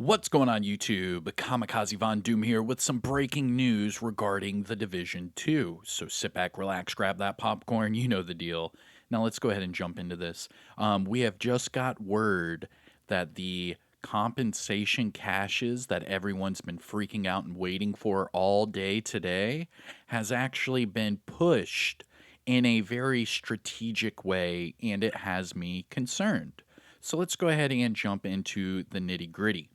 What's going on YouTube? Kamikazevondoom here with some breaking news regarding the Division 2. So sit back, relax, grab that popcorn, you know the deal. Now let's go ahead and jump into this. We have just got word that the compensation caches that everyone's been freaking out and waiting for all day today has actually been pushed in a very strategic way, and it has me concerned. So let's go ahead and jump into the nitty gritty.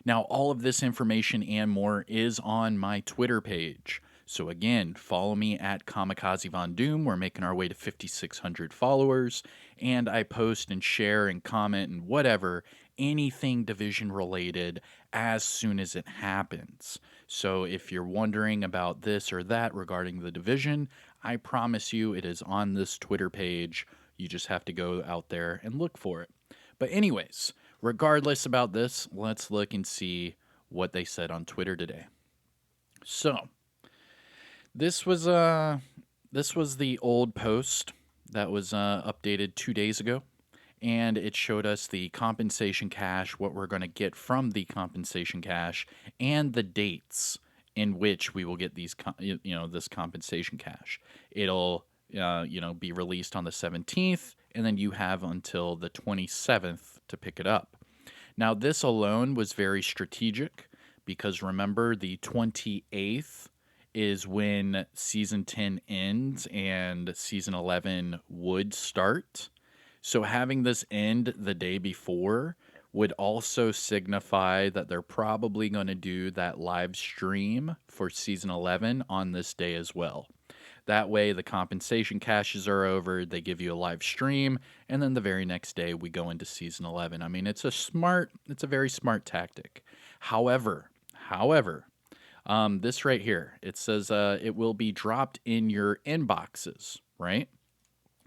Now, all of this information and more is on my Twitter page. So again, follow me at Kamikazevondoom. We're making our way to 5,600 followers, and I post and share and comment and whatever, anything Division related as soon as it happens. So if you're wondering about this or that regarding the Division, I promise you it is on this Twitter page. You just have to go out there and look for it. But anyways, regardless about this, let's look and see what they said on Twitter today. So, this was the old post that was updated 2 days ago, and it showed us the compensation cache, what we're going to get from the compensation cache, and the dates in which we will get these this compensation cache. It'll be released on the 17th, and then you have until the 27th to pick it up. Now, this alone was very strategic because remember, the 28th is when Season 10 ends and Season 11 would start. So having this end the day before would also signify that they're probably going to do that live stream for Season 11 on this day as well. That way, the compensation caches are over, they give you a live stream, and then the very next day we go into Season 11. I mean, it's a very smart tactic. However, this right here, it says it will be dropped in your inboxes, right?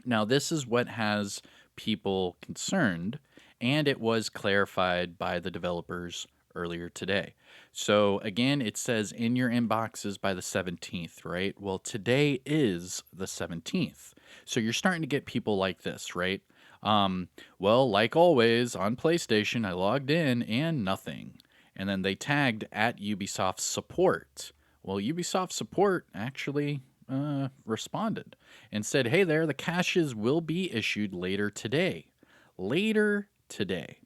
Now, this is what has people concerned, and it was clarified by the developers earlier today. So again, it says in your inboxes by the 17th, right? Well, today is the 17th. So you're starting to get people like this, right? Well, like always on PlayStation, I logged in and nothing. And then they tagged at Ubisoft support. Well, Ubisoft support actually responded and said, hey there, the caches will be issued later today. Later today.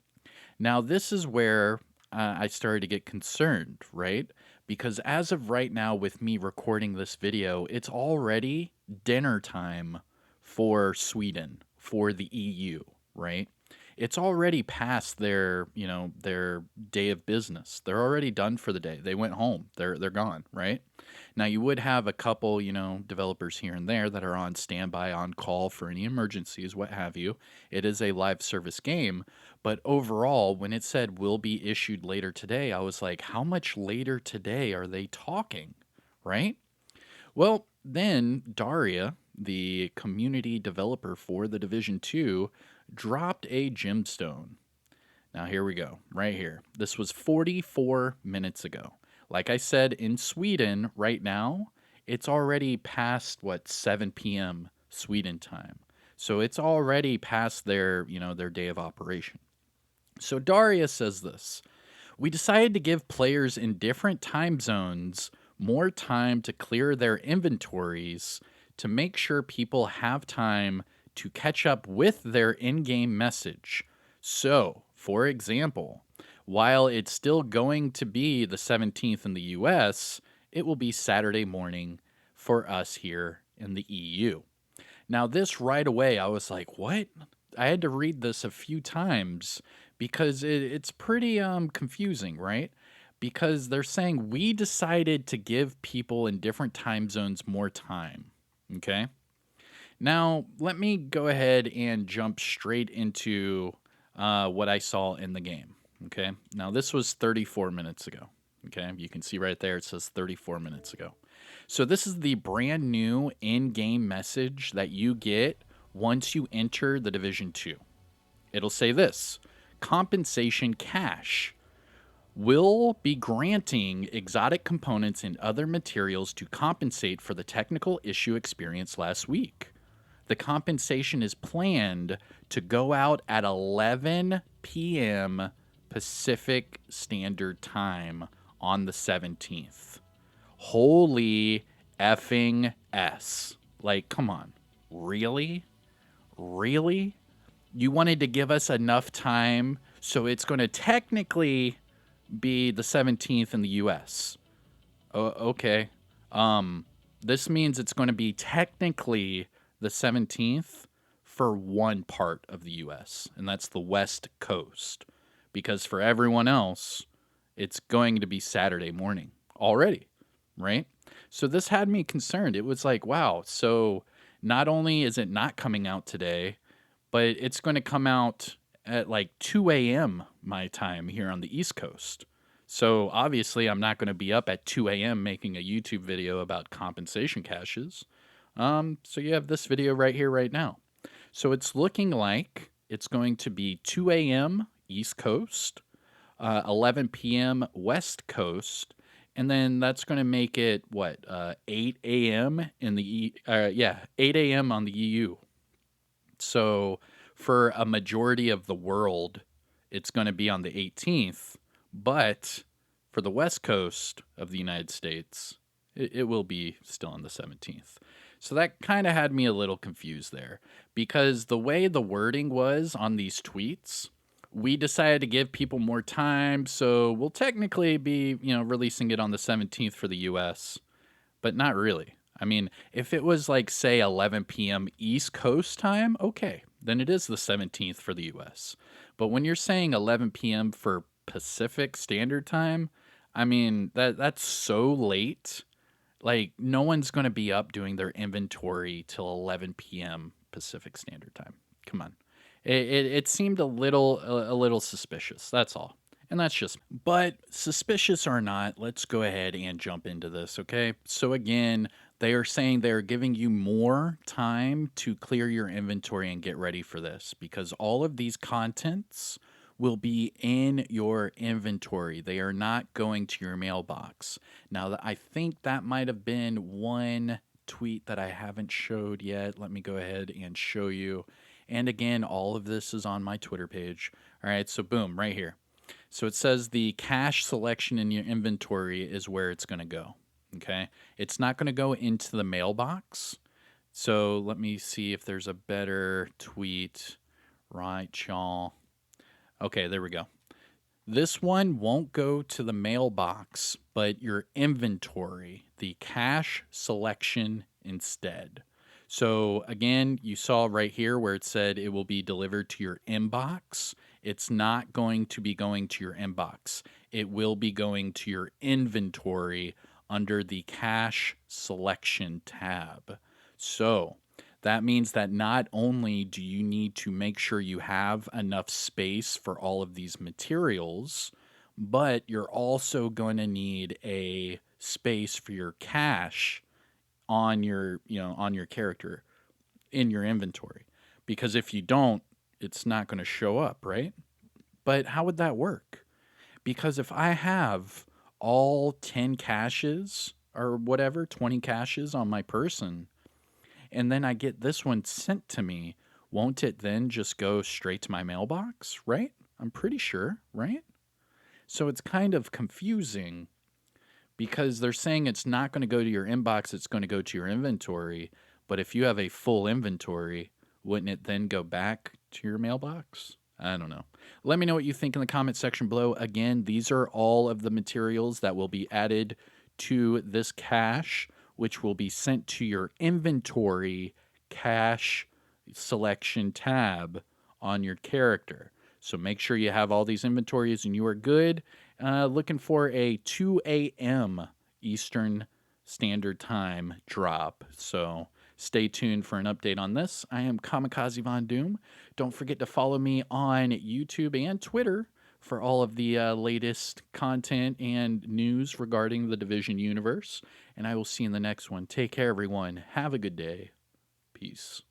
Now, this is where I started to get concerned, right? Because as of right now, with me recording this video, it's already dinner time for Sweden, for the EU, right? It's already past their day of business. They're already done for the day. They went home. They're gone, right? Now you would have a couple, developers here and there that are on standby, on call for any emergencies, what have you. It is a live service game, but overall, when it said will be issued later today, I was like, how much later today are they talking, right? Well, then Daria, the community developer for the Division 2, dropped a gemstone. Now here we go, right here. This was 44 minutes ago. Like I said, in Sweden right now, it's already past, 7 p.m. Sweden time. So it's already past their day of operation. So Daria says this: we decided to give players in different time zones more time to clear their inventories to make sure people have time to catch up with their in-game message. So, for example, while it's still going to be the 17th in the US, it will be Saturday morning for us here in the EU. Now, this right away, I was like, what? I had to read this a few times because it's pretty confusing, right? Because they're saying we decided to give people in different time zones more time, okay? Now, let me go ahead and jump straight into what I saw in the game, okay? Now, this was 34 minutes ago, okay? You can see right there it says 34 minutes ago. So this is the brand new in-game message that you get once you enter the Division 2. It'll say this: compensation cache will be granting exotic components and other materials to compensate for the technical issue experienced last week. The compensation is planned to go out at 11 p.m. Pacific Standard Time on the 17th. Holy effing S. Like, come on. Really? Really? You wanted to give us enough time, so it's going to technically be the 17th in the US. Okay. This means it's going to be technically the 17th for one part of the US, and that's the West Coast. Because for everyone else, it's going to be Saturday morning already, right? So this had me concerned. It was like, wow, so not only is it not coming out today, but it's going to come out at like 2 a.m. my time here on the East Coast. So obviously, I'm not going to be up at 2 a.m. making a YouTube video about compensation caches. So you have this video right here, right now. So it's looking like it's going to be 2 a.m. East Coast, 11 p.m. West Coast, and then that's going to make it what 8 a.m. in the 8 a.m. on the EU. So for a majority of the world, it's going to be on the 18th, but for the West Coast of the United States, it will be still on the 17th. So that kind of had me a little confused there because the way the wording was on these tweets, we decided to give people more time, so we'll technically be, releasing it on the 17th for the US, but not really. I mean, if it was like, say, 11 p.m. East Coast time, okay, then it is the 17th for the US. But when you're saying 11 p.m. for Pacific Standard Time, I mean, that's so late. Like, no one's going to be up doing their inventory till 11 p.m. Pacific Standard Time. Come on. It seemed a little suspicious. That's all. And that's just, but suspicious or not, let's go ahead and jump into this, okay? So again, they are saying they're giving you more time to clear your inventory and get ready for this because all of these contents will be in your inventory. They are not going to your mailbox. Now, I think that might have been one tweet that I haven't showed yet. Let me go ahead and show you. And again, all of this is on my Twitter page. All right, so boom, right here. So it says the cache selection in your inventory is where it's going to go. Okay. It's not going to go into the mailbox. So let me see if there's a better tweet. Right, y'all. Okay, there we go. This one won't go to the mailbox, but your inventory, the cache selection instead. So again, you saw right here where it said it will be delivered to your inbox. It's not going to be going to your inbox. It will be going to your inventory under the cache selection tab. So that means that not only do you need to make sure you have enough space for all of these materials, but you're also going to need a space for your cache on your, on your character in your inventory. Because if you don't, it's not going to show up, right? But how would that work? Because if I have all 10 caches or whatever, 20 caches on my person, and then I get this one sent to me, won't it then just go straight to my mailbox, right? I'm pretty sure, right? So it's kind of confusing because they're saying it's not going to go to your inbox, it's going to go to your inventory. But if you have a full inventory, wouldn't it then go back to your mailbox? I don't know. Let me know what you think in the comment section below. Again, these are all of the materials that will be added to this cache, which will be sent to your inventory cache selection tab on your character. So make sure you have all these inventories and you are good. Looking for a 2 a.m. Eastern Standard Time drop. So stay tuned for an update on this. I am Kamikazevondoom. Don't forget to follow me on YouTube and Twitter for all of the latest content and news regarding the Division universe. And I will see you in the next one. Take care, everyone. Have a good day. Peace.